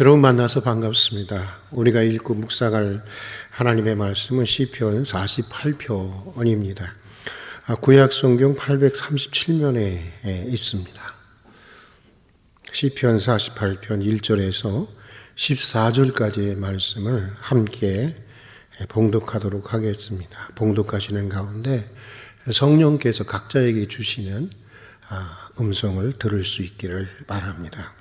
여러분 만나서 반갑습니다. 우리가 읽고 묵상할 하나님의 말씀은 시편 48편입니다. 구약 성경 837면에 있습니다. 시편 48편 1절에서 14절까지의 말씀을 함께 봉독하도록 하겠습니다. 봉독하시는 가운데 성령께서 각자에게 주시는 음성을 들을 수 있기를 바랍니다.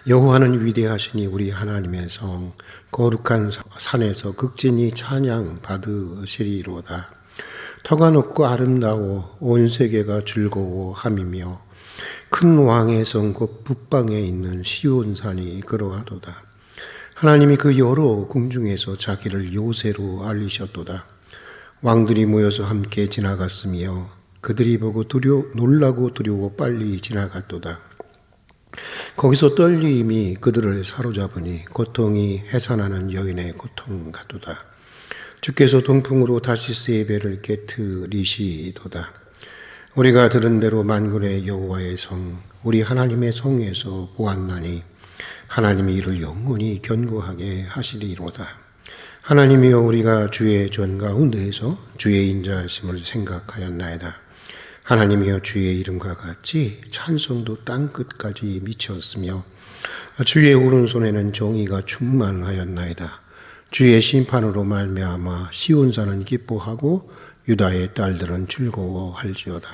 여호와는 위대하시니 우리 하나님의 성 거룩한 산에서 극진히 찬양 받으시리로다. 터가 높고 아름다워 온 세계가 즐거워함이며 큰 왕의 성 곧 북방에 있는 시온산이 그러하도다. 하나님이 그 여러 궁중에서 자기를 요새로 알리셨도다. 왕들이 모여서 함께 지나갔으며 그들이 보고 놀라고 두려워 빨리 지나갔도다. 거기서 떨림이 그들을 사로잡으니 고통이 해산하는 여인의 고통 같도다. 주께서 동풍으로 다시스의 배를 깨트리시도다. 우리가 들은 대로 만군의 여호와의 성 우리 하나님의 성에서 보았나니 하나님이 이를 영원히 견고하게 하시리로다. 하나님이여 우리가 주의 전 가운데에서 주의 인자하심을 생각하였나이다. 하나님이여 주의 이름과 같이 찬송도 땅끝까지 미쳤으며 주의 오른손에는 정의가 충만하였나이다. 주의 심판으로 말미암아 시온산은 기뻐하고 유다의 딸들은 즐거워할지어다.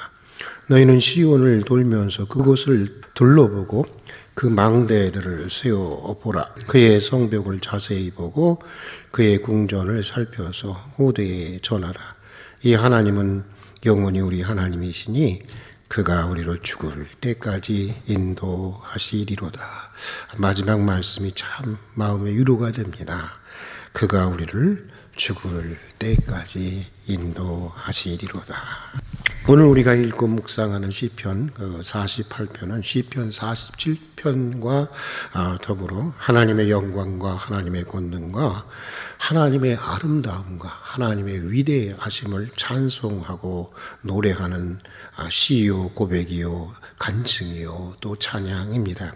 너희는 시온을 돌면서 그곳을 둘러보고 그 망대들을 세워보라. 그의 성벽을 자세히 보고 그의 궁전을 살펴서 후대에 전하라. 이 하나님은 영원히 우리 하나님이시니 그가 우리를 죽을 때까지 인도하시리로다. 마지막 말씀이 참 마음의 위로가 됩니다. 그가 우리를 죽을 때까지 인도하시리로다. 오늘 우리가 읽고 묵상하는 시편 48편은 시편 47편과 더불어 하나님의 영광과 하나님의 권능과 하나님의 아름다움과 하나님의 위대하심을 찬송하고 노래하는 시요 고백이요 간증이요 또 찬양입니다.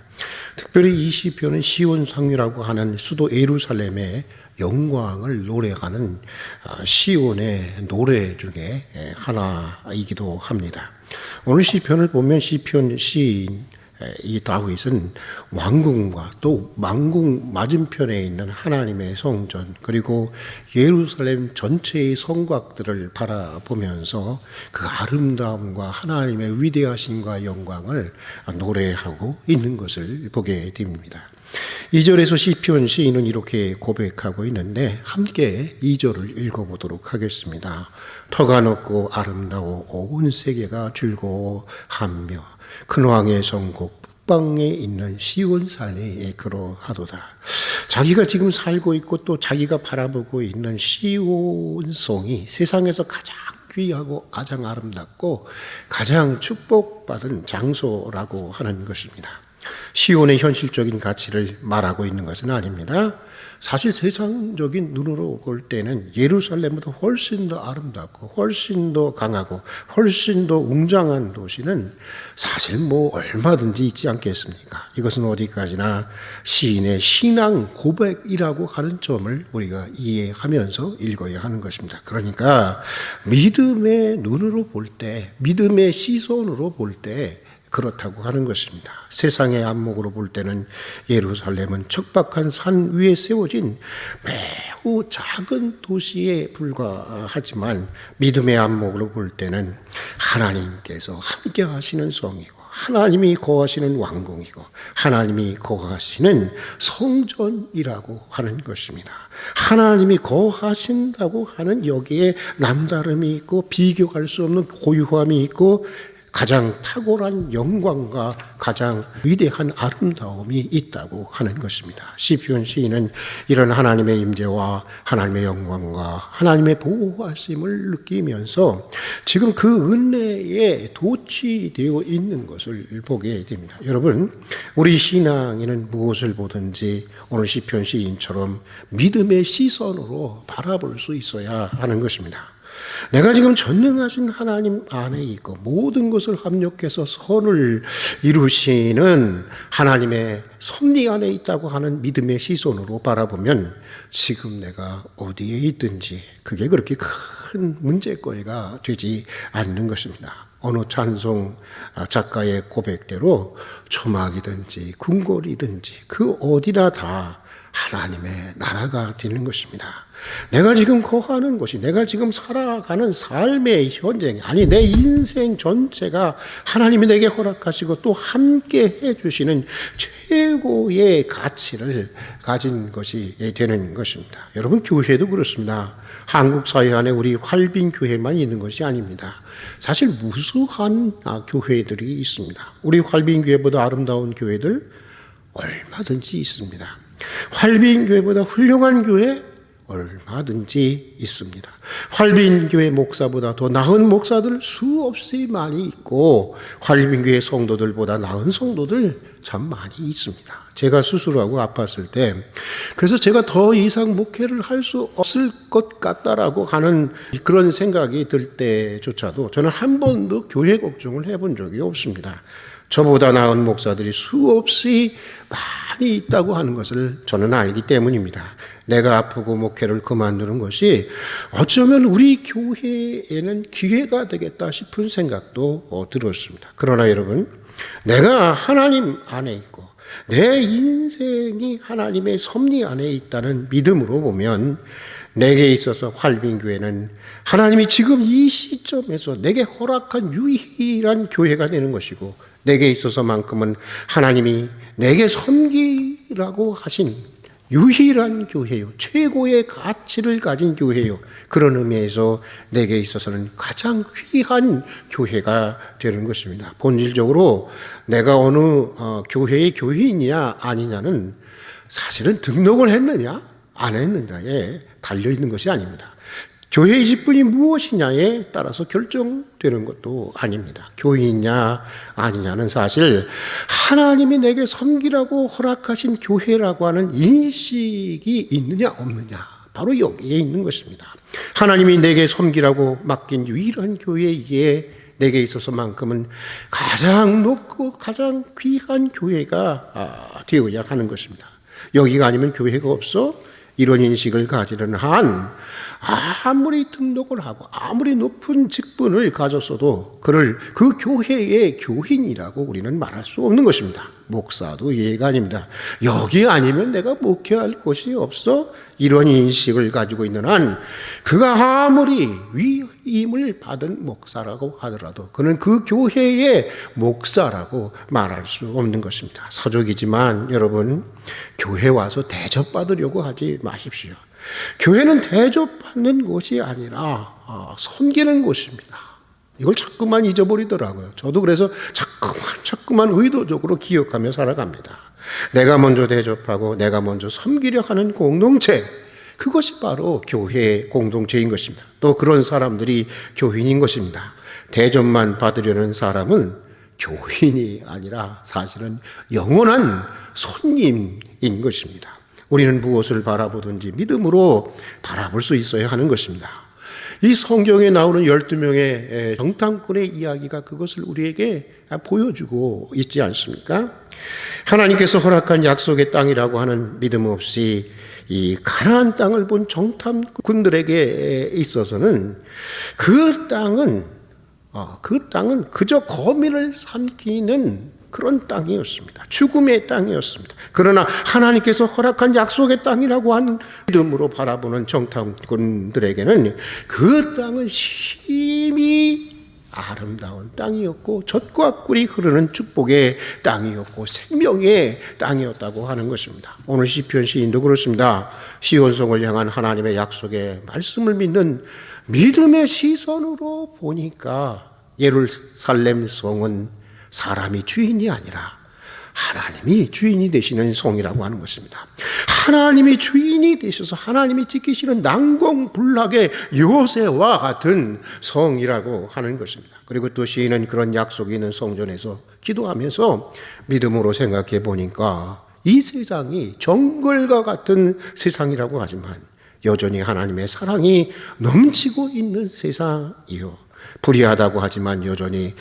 특별히 이 시편은 시온 성이라고 하는 수도 예루살렘의 영광을 노래하는 시온의 노래 중에 하나이기도 합니다. 오늘 시편을 보면 시편 시인 이 다윗은 왕궁과 또 왕궁 맞은편에 있는 하나님의 성전 그리고 예루살렘 전체의 성곽들을 바라보면서 그 아름다움과 하나님의 위대하심과 영광을 노래하고 있는 것을 보게 됩니다. 2절에서 시편 시인은 이렇게 고백하고 있는데 함께 2절을 읽어보도록 하겠습니다. 터가 높고 아름다워 온 세계가 즐거워하며 큰 왕의 성국 북방에 있는 시온산이 그러하도다. 자기가 지금 살고 있고 또 자기가 바라보고 있는 시온성이 세상에서 가장 귀하고 가장 아름답고 가장 축복받은 장소라고 하는 것입니다. 시온의 현실적인 가치를 말하고 있는 것은 아닙니다. 사실 세상적인 눈으로 볼 때는 예루살렘보다 훨씬 더 아름답고 훨씬 더 강하고 훨씬 더 웅장한 도시는 사실 얼마든지 있지 않겠습니까? 이것은 어디까지나 시인의 신앙 고백이라고 하는 점을 우리가 이해하면서 읽어야 하는 것입니다. 그러니까 믿음의 눈으로 볼 때, 믿음의 시선으로 볼 때 그렇다고 하는 것입니다. 세상의 안목으로 볼 때는 예루살렘은 척박한 산 위에 세워진 매우 작은 도시에 불과하지만 믿음의 안목으로 볼 때는 하나님께서 함께 하시는 성이고 하나님이 거하시는 왕궁이고 하나님이 거하시는 성전이라고 하는 것입니다. 하나님이 거하신다고 하는 여기에 남다름이 있고 비교할 수 없는 고유함이 있고 가장 탁월한 영광과 가장 위대한 아름다움이 있다고 하는 것입니다. 시편 시인은 이런 하나님의 임재와 하나님의 영광과 하나님의 보호하심을 느끼면서 지금 그 은혜에 도취되어 있는 것을 보게 됩니다. 여러분, 우리 신앙인은 무엇을 보든지 오늘 시편 시인처럼 믿음의 시선으로 바라볼 수 있어야 하는 것입니다. 내가 지금 전능하신 하나님 안에 있고 모든 것을 합력해서 선을 이루시는 하나님의 섭리 안에 있다고 하는 믿음의 시선으로 바라보면 지금 내가 어디에 있든지 그게 그렇게 큰 문제거리가 되지 않는 것입니다. 어느 찬송 작가의 고백대로 초막이든지 궁궐이든지 그 어디나 다 하나님의 나라가 되는 것입니다. 내가 지금 거하는 곳이, 내가 지금 살아가는 삶의 현장이, 아니 내 인생 전체가 하나님이 내게 허락하시고 또 함께 해주시는 최고의 가치를 가진 것이 되는 것입니다. 여러분, 교회도 그렇습니다. 한국 사회 안에 우리 활빈 교회만 있는 것이 아닙니다. 사실 무수한 교회들이 있습니다. 우리 활빈 교회보다 아름다운 교회들 얼마든지 있습니다. 활빈 교회보다 훌륭한 교회 얼마든지 있습니다. 활빈 교회 목사보다 더 나은 목사들 수없이 많이 있고 활빈 교회 성도들보다 나은 성도들 참 많이 있습니다. 제가 수술하고 아팠을 때 그래서 제가 더 이상 목회를 할 수 없을 것 같다라고 하는 그런 생각이 들 때조차도 저는 한 번도 교회 걱정을 해본 적이 없습니다. 저보다 나은 목사들이 수없이 많이 있다고 하는 것을 저는 알기 때문입니다. 내가 아프고 목회를 그만두는 것이 어쩌면 우리 교회에는 기회가 되겠다 싶은 생각도 들었습니다. 그러나 여러분, 내가 하나님 안에 있고 내 인생이 하나님의 섭리 안에 있다는 믿음으로 보면 내게 있어서 활빈교회는 하나님이 지금 이 시점에서 내게 허락한 유일한 교회가 되는 것이고 내게 있어서만큼은 하나님이 내게 섬기라고 하신 유일한 교회요, 최고의 가치를 가진 교회요, 그런 의미에서 내게 있어서는 가장 귀한 교회가 되는 것입니다. 본질적으로 내가 어느 교회의 교인이냐 아니냐는 사실은 등록을 했느냐 안 했느냐에 달려있는 것이 아닙니다. 교회의 직분이 무엇이냐에 따라서 결정되는 것도 아닙니다. 교인이냐 아니냐는 사실 하나님이 내게 섬기라고 허락하신 교회라고 하는 인식이 있느냐 없느냐, 바로 여기에 있는 것입니다. 하나님이 내게 섬기라고 맡긴 유일한 교회이기에 내게 있어서만큼은 가장 높고 가장 귀한 교회가 되어야 하는 것입니다. 여기가 아니면 교회가 없어? 이런 인식을 가지는 한 아무리 등록을 하고 아무리 높은 직분을 가졌어도 그를 그 교회의 교인이라고 우리는 말할 수 없는 것입니다. 목사도 이해가 아닙니다. 여기 아니면 내가 목회할 곳이 없어? 이런 인식을 가지고 있는 한 그가 아무리 위임을 받은 목사라고 하더라도 그는 그 교회의 목사라고 말할 수 없는 것입니다. 서적이지만 여러분, 교회 와서 대접받으려고 하지 마십시오. 교회는 대접받는 곳이 아니라 섬기는 곳입니다. 이걸 자꾸만 잊어버리더라고요. 저도 그래서 자꾸만 의도적으로 기억하며 살아갑니다. 내가 먼저 대접하고 내가 먼저 섬기려 하는 공동체, 그것이 바로 교회의 공동체인 것입니다. 또 그런 사람들이 교인인 것입니다. 대접만 받으려는 사람은 교인이 아니라 사실은 영원한 손님인 것입니다. 우리는 무엇을 바라보든지 믿음으로 바라볼 수 있어야 하는 것입니다. 이 성경에 나오는 12명의 정탐꾼의 이야기가 그것을 우리에게 보여주고 있지 않습니까? 하나님께서 허락한 약속의 땅이라고 하는 믿음 없이 이 가나안 땅을 본 정탐꾼들에게 있어서는 그 땅은 그저 거민을 삼키는 그런 땅이었습니다. 죽음의 땅이었습니다. 그러나 하나님께서 허락한 약속의 땅이라고 하는 믿음으로 바라보는 정탐꾼들에게는 그 땅은 심히 아름다운 땅이었고 젖과 꿀이 흐르는 축복의 땅이었고 생명의 땅이었다고 하는 것입니다. 오늘 시편 시인도 그렇습니다. 시온성을 향한 하나님의 약속의 말씀을 믿는 믿음의 시선으로 보니까 예루살렘 성은 사람이 주인이 아니라 하나님이 주인이 되시는 성이라고 하는 것입니다. 하나님이 주인이 되셔서 하나님이 지키시는 난공불락의 요새와 같은 성이라고 하는 것입니다. 그리고 또 시인은 그런 약속이 있는 성전에서 기도하면서 믿음으로 생각해 보니까 이 세상이 정글과 같은 세상이라고 하지만 여전히 하나님의 사랑이 넘치고 있는 세상이요. 불의하다고 하지만 여전히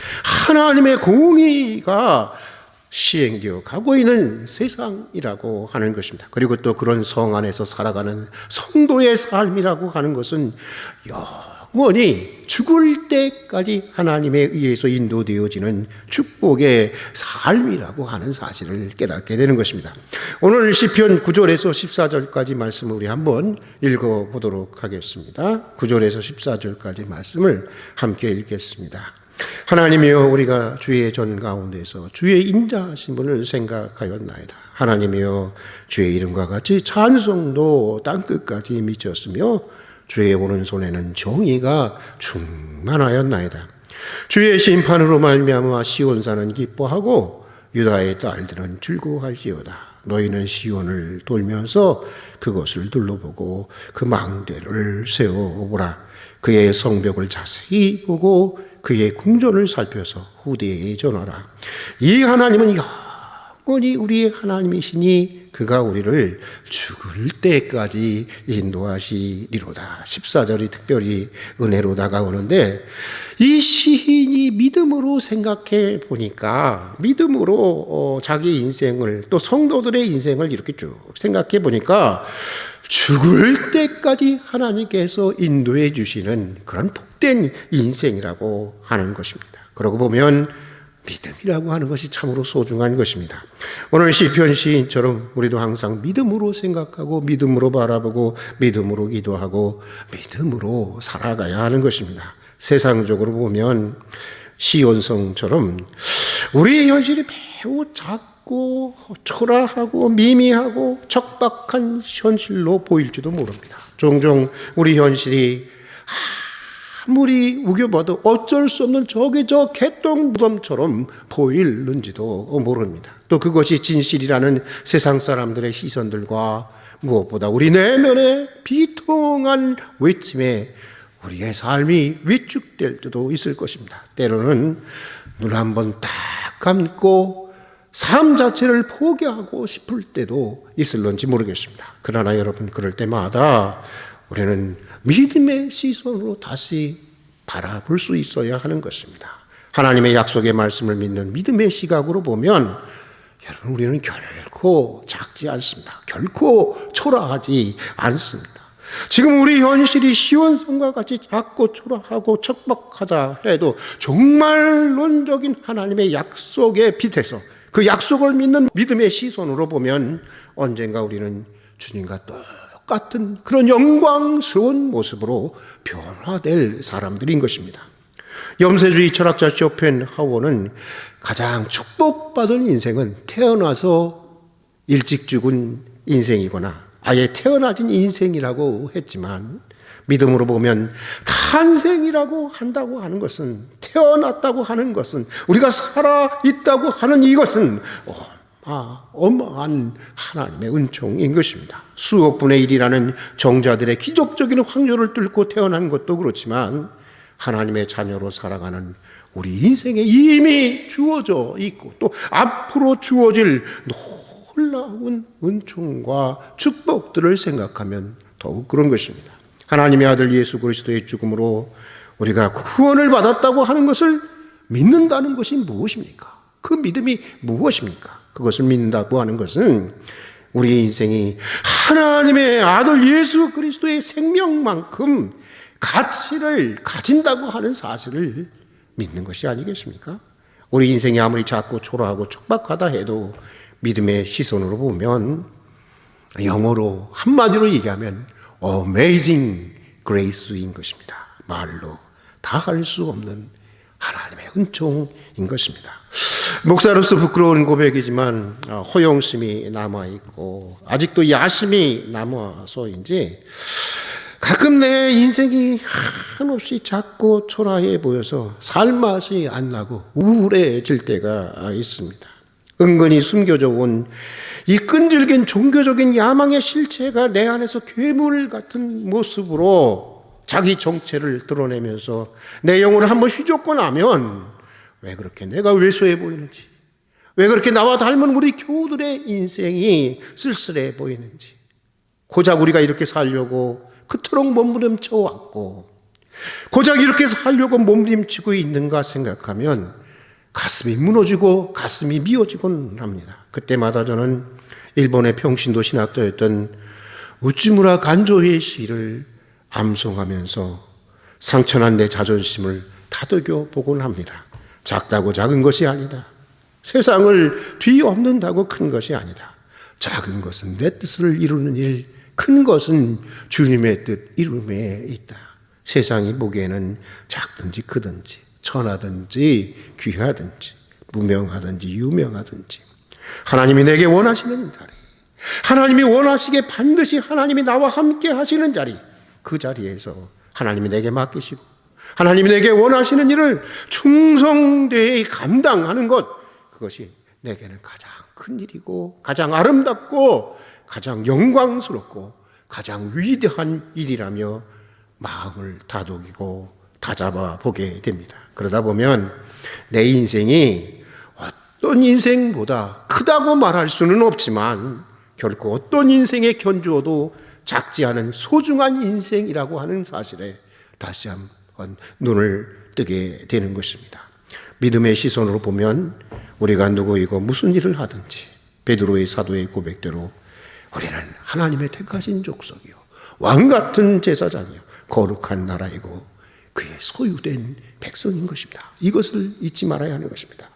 하나님의 공의가 시행되어 가고 있는 세상이라고 하는 것입니다. 그리고 또 그런 성 안에서 살아가는 성도의 삶이라고 하는 것은 영원히 죽을 때까지 하나님에 의해서 인도되어지는 축복의 삶이라고 하는 사실을 깨닫게 되는 것입니다. 오늘 시편 9절에서 14절까지 말씀을 우리 한번 읽어보도록 하겠습니다. 9절에서 14절까지 말씀을 함께 읽겠습니다. 하나님이여, 우리가 주의 전 가운데서 주의 인자하심을 생각하였나이다. 하나님이여, 주의 이름과 같이 찬송도 땅끝까지 미쳤으며 주의 오른손에는 정의가 충만하였나이다. 주의 심판으로 말미암아 시온산은 기뻐하고 유다의 딸들은 즐거워할지어다. 너희는 시온을 돌면서 그것을 둘러보고 그 망대를 세워보라. 그의 성벽을 자세히 보고 그의 궁전을 살펴서 후대에 전하라. 이 하나님은 영원히 우리의 하나님이시니 그가 우리를 죽을 때까지 인도하시리로다. 14절이 특별히 은혜로 다가오는데, 이 시인이 믿음으로 생각해 보니까, 믿음으로 자기 인생을, 또 성도들의 인생을 이렇게 쭉 생각해 보니까 죽을 때까지 하나님께서 인도해 주시는 그런 복된 인생이라고 하는 것입니다. 그러고 보면 믿음이라고 하는 것이 참으로 소중한 것입니다. 오늘 시편 시인처럼 우리도 항상 믿음으로 생각하고 믿음으로 바라보고 믿음으로 기도하고 믿음으로 살아가야 하는 것입니다. 세상적으로 보면 시온성처럼 우리의 현실이 매우 작고 초라하고 미미하고 척박한 현실로 보일지도 모릅니다. 종종 우리 현실이 아무리 우겨봐도 어쩔 수 없는 저게 저 개똥 무덤처럼 보이는지도 모릅니다. 또 그것이 진실이라는 세상 사람들의 시선들과 무엇보다 우리 내면의 비통한 외침에 우리의 삶이 위축될 때도 있을 것입니다. 때로는 눈 한번 딱 감고 삶 자체를 포기하고 싶을 때도 있을런지 모르겠습니다. 그러나 여러분, 그럴 때마다 우리는 믿음의 시선으로 다시 바라볼 수 있어야 하는 것입니다. 하나님의 약속의 말씀을 믿는 믿음의 시각으로 보면 여러분, 우리는 결코 작지 않습니다. 결코 초라하지 않습니다. 지금 우리 현실이 시온성과 같이 작고 초라하고 척박하다 해도 정말론적인 하나님의 약속에 빛에서 그 약속을 믿는 믿음의 시선으로 보면 언젠가 우리는 주님과 똑같은 그런 영광스러운 모습으로 변화될 사람들인 것입니다. 염세주의 철학자 쇼펜하우어는 가장 축복받은 인생은 태어나서 일찍 죽은 인생이거나 아예 태어나진 인생이라고 했지만, 믿음으로 보면 탄생이라고 한다고 하는 것은, 태어났다고 하는 것은, 우리가 살아있다고 하는 이것은 어마어마한 하나님의 은총인 것입니다. 수억 분의 1이라는 정자들의 기적적인 확률을 뚫고 태어난 것도 그렇지만, 하나님의 자녀로 살아가는 우리 인생에 이미 주어져 있고 또 앞으로 주어질 놀라운 은총과 축복들을 생각하면 더욱 그런 것입니다. 하나님의 아들 예수 그리스도의 죽음으로 우리가 구원을 받았다고 하는 것을 믿는다는 것이 무엇입니까? 그 믿음이 무엇입니까? 그것을 믿는다고 하는 것은 우리 인생이 하나님의 아들 예수 그리스도의 생명만큼 가치를 가진다고 하는 사실을 믿는 것이 아니겠습니까? 우리 인생이 아무리 작고 초라하고 척박하다 해도 믿음의 시선으로 보면, 영어로 한마디로 얘기하면 Amazing Grace인 것입니다. 말로 다 할 수 없는 하나님의 은총인 것입니다. 목사로서 부끄러운 고백이지만 허영심이 남아있고 아직도 야심이 남아서인지 가끔 내 인생이 한없이 작고 초라해 보여서 살맛이 안 나고 우울해질 때가 있습니다. 은근히 숨겨져 온 이 끈질긴 종교적인 야망의 실체가 내 안에서 괴물 같은 모습으로 자기 정체를 드러내면서 내 영혼을 한번 휘젓고 나면 왜 그렇게 내가 왜소해 보이는지, 왜 그렇게 나와 닮은 우리 교우들의 인생이 쓸쓸해 보이는지, 고작 우리가 이렇게 살려고 그토록 몸부림쳐 왔고 고작 이렇게 살려고 몸부림치고 있는가 생각하면 가슴이 무너지고 가슴이 미어지곤 합니다. 그때마다 저는 일본의 평신도 신학자였던 우찌무라 간조의 시를 암송하면서 상처난 내 자존심을 다독여 보곤 합니다. 작다고 작은 것이 아니다. 세상을 뒤엎는다고 큰 것이 아니다. 작은 것은 내 뜻을 이루는 일, 큰 것은 주님의 뜻 이룸에 있다. 세상이 보기에는 작든지 크든지 천하든지 귀하든지 무명하든지 유명하든지 하나님이 내게 원하시는 자리, 하나님이 원하시기에 반드시 하나님이 나와 함께 하시는 자리, 그 자리에서 하나님이 내게 맡기시고 하나님이 내게 원하시는 일을 충성되이 감당하는 것, 그것이 내게는 가장 큰 일이고 가장 아름답고 가장 영광스럽고 가장 위대한 일이라며 마음을 다독이고 다잡아 보게 됩니다. 그러다 보면 내 인생이 어떤 인생보다 크다고 말할 수는 없지만 결코 어떤 인생에 견주어도 작지 않은 소중한 인생이라고 하는 사실에 다시 한번 눈을 뜨게 되는 것입니다. 믿음의 시선으로 보면 우리가 누구이고 무슨 일을 하든지 베드로의 사도의 고백대로 우리는 하나님의 택하신 족속이요 왕같은 제사장이요 거룩한 나라이고 그의 소유된 백성인 것입니다. 이것을 잊지 말아야 하는 것입니다.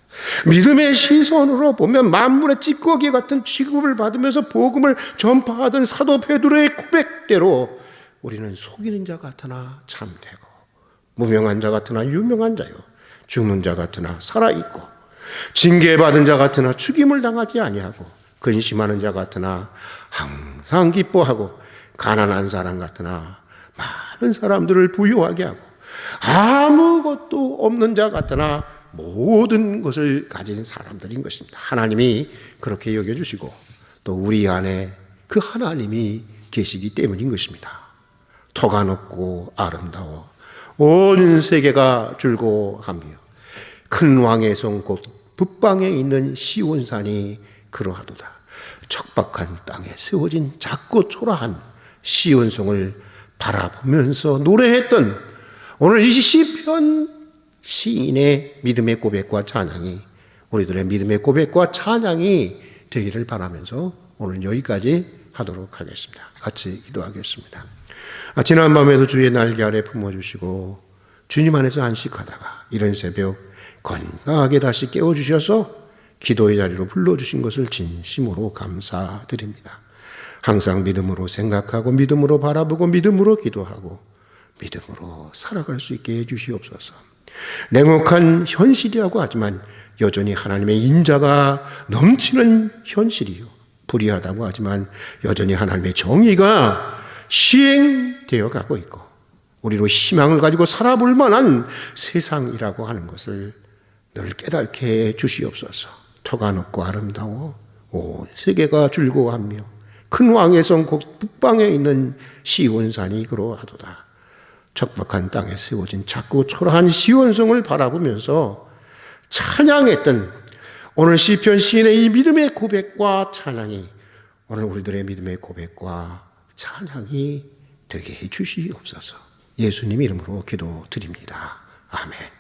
믿음의 시선으로 보면 만물의 찌꺼기 같은 취급을 받으면서 복음을 전파하던 사도 베드로의 고백대로 우리는 속이는 자 같으나 참되고 무명한 자 같으나 유명한 자요 죽는 자 같으나 살아있고 징계받은 자 같으나 죽임을 당하지 아니하고 근심하는 자 같으나 항상 기뻐하고 가난한 사람 같으나 많은 사람들을 부유하게 하고 아무것도 없는 자 같으나 모든 것을 가진 사람들인 것입니다. 하나님이 그렇게 여겨주시고 또 우리 안에 그 하나님이 계시기 때문인 것입니다. 터가 높고 아름다워 온 세계가 즐거워하며 큰 왕의 성 곧 북방에 있는 시온산이 그러하도다. 척박한 땅에 세워진 작고 초라한 시온성을 바라보면서 노래했던 오늘 이 시편 시인의 믿음의 고백과 찬양이 우리들의 믿음의 고백과 찬양이 되기를 바라면서 오늘 여기까지 하도록 하겠습니다. 같이 기도하겠습니다. 지난 밤에도 주의 날개 아래 품어주시고 주님 안에서 안식하다가 이런 새벽 건강하게 다시 깨워주셔서 기도의 자리로 불러주신 것을 진심으로 감사드립니다. 항상 믿음으로 생각하고 믿음으로 바라보고 믿음으로 기도하고 믿음으로 살아갈 수 있게 해주시옵소서. 냉혹한 현실이라고 하지만 여전히 하나님의 인자가 넘치는 현실이요 불의하다고 하지만 여전히 하나님의 정의가 시행되어 가고 있고 우리로 희망을 가지고 살아볼 만한 세상이라고 하는 것을 늘 깨닫게 해 주시옵소서. 터가 높고 아름다워 온 세계가 즐거워하며 큰 왕의 성 곧 북방에 있는 시온산이 그러하도다. 척박한 땅에 세워진 작고 초라한 시온성을 바라보면서 찬양했던 오늘 시편 시인의 이 믿음의 고백과 찬양이 오늘 우리들의 믿음의 고백과 찬양이 되게 해 주시옵소서. 예수님 이름으로 기도드립니다. 아멘.